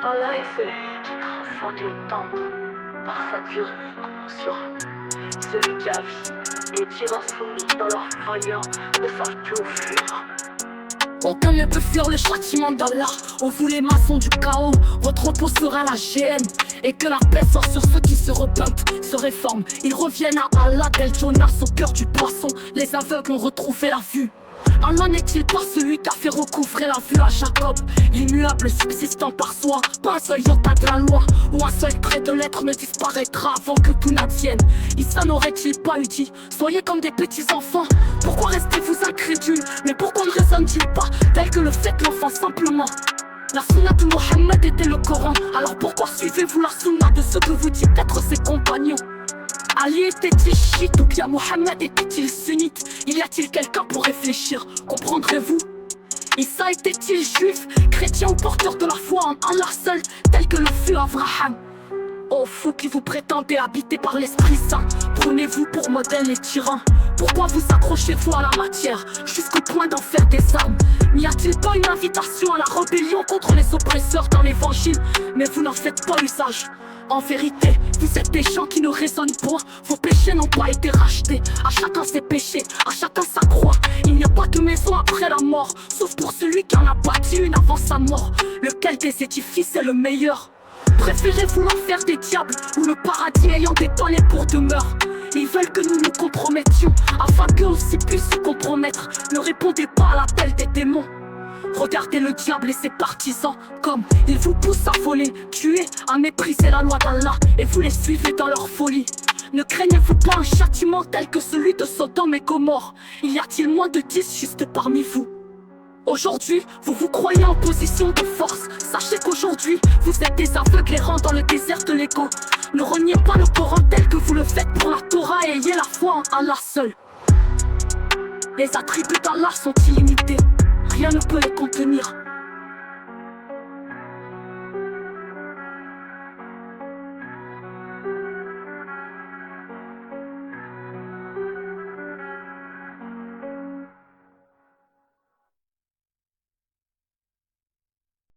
Allah est celui qui transcende le temps par sa durée incommensurable. Celui qui a vie et tire insoumis dans leur frayeur ne savent plus où fuir. Aucun ne peut fuir le châtiment d'Allah. Ô vous les maçons du chaos, votre repos sera la GN. Et que la paix sort sur ceux qui se repentent, se réforment. Ils reviennent à Allah tel Jonas au cœur du poisson. Les aveugles ont retrouvé la vue. Allah n'est-il pas celui qui a fait recouvrer la vue à Jacob, l'immuable subsistant par soi? Pas un seul iota de la loi ou un seul trait de l'être ne disparaîtra avant que tout n'advienne. Issa n'aurait-il pas eu dit: soyez comme des petits enfants? Pourquoi restez-vous incrédules? Mais pourquoi ne raisonne-t-il pas tel que le fait l'enfant simplement? La sunna de Mohammed était le Coran, alors pourquoi suivez-vous la sunna de ceux que vous dites être ses compagnons? Ali était-il chiite ou bien Mohammed était-il sunnite? Y a-t-il quelqu'un pour réfléchir? Comprendrez-vous? Issa était-il juif, chrétien ou porteur de la foi en Allah seul, tel que le fut Abraham? Ô fous qui vous prétendez habiter par l'Esprit Saint, prenez-vous pour modèle les tyrans. Pourquoi vous accrochez-vous à la matière jusqu'au point d'en faire des armes? N'y a-t-il pas une invitation à la rébellion contre les oppresseurs dans l'évangile? Mais vous n'en faites pas usage. En vérité, vous êtes des gens qui ne raisonnent point. Vos péchés n'ont pas été rachetés. À chacun ses péchés, à chacun sa croix. Il n'y a pas de maison après la mort, sauf pour celui qui en a bâti une avant sa mort. Lequel des édifices est le meilleur? Préférez-vous l'enfer des diables ou le paradis ayant des tonnets pour demeure? Ils veulent que nous nous compromettions afin qu'eux aussi puissent se compromettre. Ne répondez pas à l'appel des démons. Regardez le diable et ses partisans, comme ils vous poussent à voler, tuer, à mépriser la loi d'Allah, et vous les suivez dans leur folie. Ne craignez-vous pas un châtiment tel que celui de Sodome et Gomorrhe? Y a-t-il moins de 10 justes parmi vous? Aujourd'hui, vous vous croyez en position de force. Sachez qu'aujourd'hui, vous êtes des aveugles errants dans le désert de l'ego. Ne reniez pas le Coran tel que vous le faites pour la Torah et ayez la foi en Allah seul. Les attributs d'Allah sont illimités. Rien ne peut les contenir.